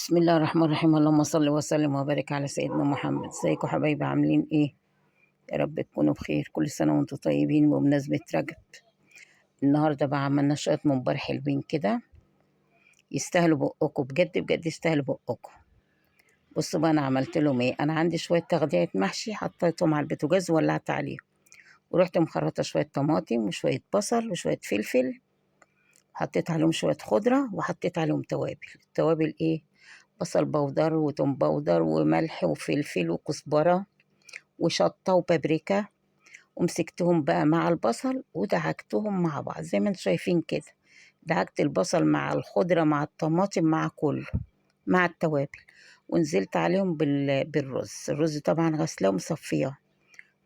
بسم الله الرحمن الرحيم. اللهم صل وسلم وبارك على سيدنا محمد. ازيكم حبايبي، عاملين ايه؟ يا رب تكونوا بخير. كل سنة وانتم طيبين بمناسبة رجب. النهاردة بقى عملنا شوية ممبار حلوين كده يستاهلوا بقكم، بجد بجد يستاهلوا بقكم. بصوا بقى انا عملت لهم ايه. انا عندي شوية تغذية محشي حطيتهم على البوتاجاز وولعت عليهم، ورحت مخرطة شوية طماطم وشوية بصل وشوية فلفل، حطيت عليهم شوية خضرة وحطيت عليهم توابل ايه، بصل بودر وتوم بودر وملح وفلفل وكزبرة وشطة وبابريكا، ومسكتهم بقى مع البصل ودعكتهم مع بعض زي ما انتم شايفين كده. دعكت البصل مع الخضرة مع الطماطم مع كله مع التوابل، ونزلت عليهم الرز طبعا غسلاه ومصفياه.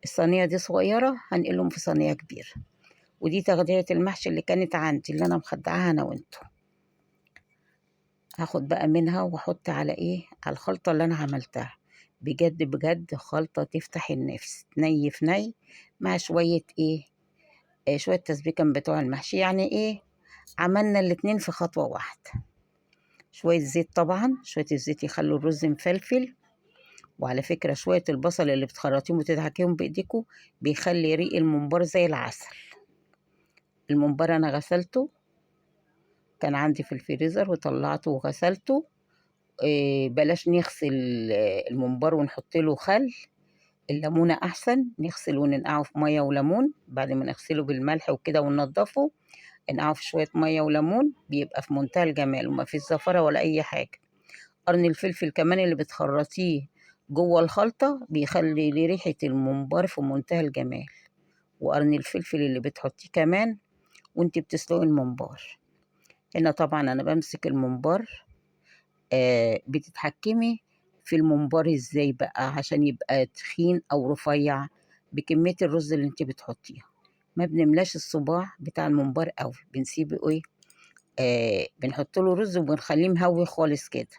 الصينية دي صغيرة، هنقلهم في صينية كبيرة. ودي تغذية المحشي اللي كانت عندي اللي انا مخدعاها انا وانتو. هاخد بقى منها واحط على ايه، على الخلطة اللي انا عملتها. بجد بجد خلطة تفتح النفس، ني في ني مع شوية ايه، شوية تسبيكة من بتوع المحشي. يعني ايه، عملنا الاتنين في خطوة واحدة. شوية زيت، طبعا شوية الزيت يخلوا الرز مفلفل. وعلى فكرة شوية البصل اللي بتخرطيهم وتدعكيهم بايديكوا بيخلي ريق الممبار زي العسل. الممبار انا غسلته، كان عندي في الفريزر وطلعته وغسلته. بلاش نغسل الممبار ونحط له خل، الليمونة أحسن. نغسل وننقعه في مية وليمون، بعد ما نغسله بالملح وكده وننضفه ننقعه في شوية مية وليمون، بيبقى في منتهى الجمال وما فيش زفرة ولا أي حاجة. قرن الفلفل كمان اللي بتخرطيه جوه الخلطة بيخلي لي ريحة الممبار في منتهى الجمال. وقرن الفلفل اللي بتحطيه كمان وانت بتسلقي الممبار. هنا طبعا أنا بمسك الممبار. بتتحكمي في الممبار ازاي بقى عشان يبقى تخين او رفيع بكمية الرز اللي انت بتحطيها. ما بنملاش الصباع بتاع الممبار قوي، بنسيبه ايه، بنحط له رز وبنخليه مهوي خالص كده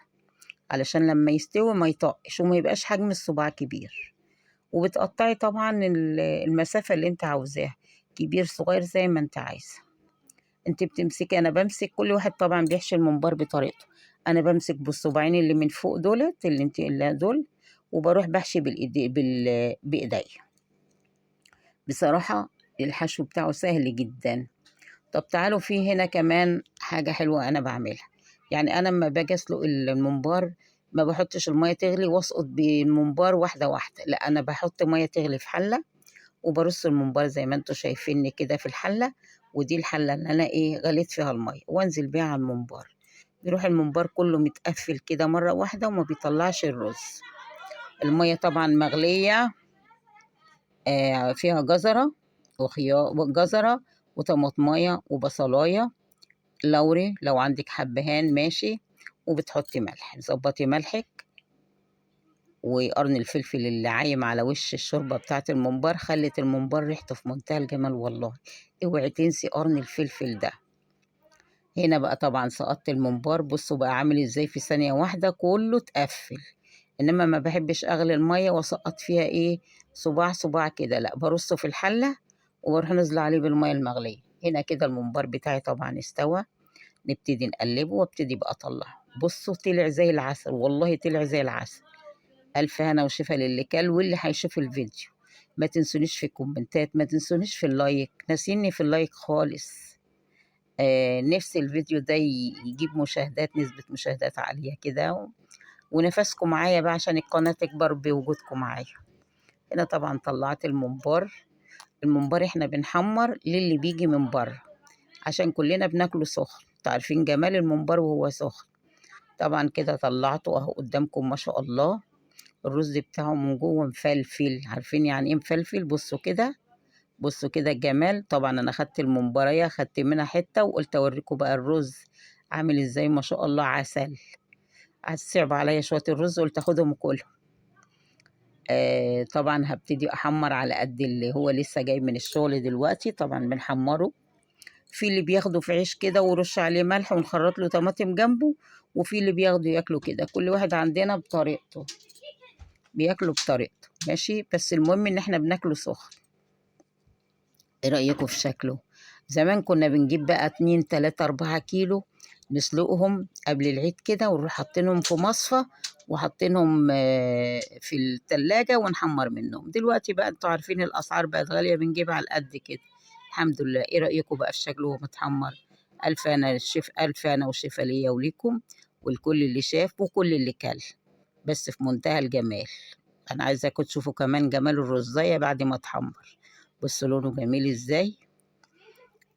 علشان لما يستوي ما يطقش وما يبقاش حجم الصباع كبير. وبتقطعي طبعا المسافة اللي انت عاوزاها، كبير صغير زي ما انت عايزة. انت بتمسكي، انا بمسك، كل واحد طبعا بيحشي الممبار بطريقته. انا بمسك بالصباعين اللي من فوق دولت اللي انت اللي دول، وبروح بحشي بايدي. بصراحة الحشو بتاعه سهل جدا. طب تعالوا، في هنا كمان حاجة حلوة انا بعملها. يعني انا لما باجي اسلق الممبار ما بحطش المية تغلي واسقط بالممبار واحدة واحدة، لا انا بحط مية تغلي في حلة وبرص الممبار زي ما انتوا شايفيني كده في الحلة. ودي الحلة اللي انا ايه غليت فيها المية، وانزل بيها على الممبار. بيروح الممبار كله متقفل كده مرة واحدة وما بيطلعش الرز. المية طبعا مغلية، فيها جزرة وخيار وجزرة وطماطماية وبصلاية لوري، لو عندك حبهان ماشي. وبتحطي ملح، ظبطي ملحك. وقرن الفلفل اللي عايم على وش الشوربة بتاعت الممبار خلت الممبار ريحته في منتهى الجمال والله. اوعي تنسي قرن الفلفل ده. هنا بقى طبعا سقطت الممبار، بصوا بقى عامل ازاي في ثانية واحدة كله اتقفل. انما ما بحبش اغلي المية واسقط فيها ايه، صباع صباع كده، لا برصه في الحلة وبروح نزله عليه بالمية المغلية. هنا كده الممبار بتاعي طبعا استوى. نبتدي نقلبه وابتدي بقى اطلعه. بصوا طلع زي العسل والله، طلع زي العسل. ألف هنا وشفا للي كل واللي هيشوف الفيديو. ما تنسونيش في الكومنتات، ما تنسونيش في اللايك، ناسيني في اللايك خالص. نفس الفيديو ده يجيب مشاهدات، نسبة مشاهدات عالية كده ونفسكم معايا بقى عشان القناة تكبر بوجودكم معايا. هنا طبعا طلعت الممبار. الممبار احنا بنحمر للي بيجي من بره عشان كلنا بناكله سخن، تعرفين جمال الممبار وهو سخن. طبعا كده طلعته اهو قدامكم ما شاء الله. الرز بتاعه من جوه مفلفل، عارفين يعني ايه مفلفل؟ بصوا كده، بصوا كده الجمال. طبعا انا خدت الممبرية، خدت منها حتة وقلت اوريكم بقى الرز عامل ازاي، ما شاء الله عسل. صعب عليا شوية الرز قلت اخدهم كلهم. طبعا هبتدي احمر على قد اللي هو لسه جاي من الشغل دلوقتي. طبعا بنحمره، في اللي بياخده في عيش كده ورش عليه ملح ونخرط له طماطم جنبه، وفي اللي بياخده ياكله كده. كل واحد عندنا بطريقته، بياكله بطريقته ماشي. بس المهم ان احنا بناكله سخن. ايه رأيكم في شكله؟ زمان كنا بنجيب بقى 2 3 4 كيلو نسلقهم قبل العيد كده، ونروح حاطينهم في مصفى وحاطينهم في التلاجة ونحمر منهم. دلوقتي بقى انتوا عارفين الأسعار بقت غالية، بنجيب على قد كده. الحمد لله. ايه رأيكم بقى في شكله وهو متحمر؟ ألف أنا الشيف، ألف أنا والشفا ليا وليكم والكل اللي شاف وكل اللي كل، بس في منتهى الجمال. أنا عايزاكم تشوفوا كمان جمال الرزاية بعد ما اتحمر. بصوا لونه جميل ازاي.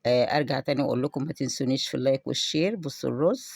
ارجع تاني اقول لكم ما تنسونيش في اللايك والشير. بصوا الرز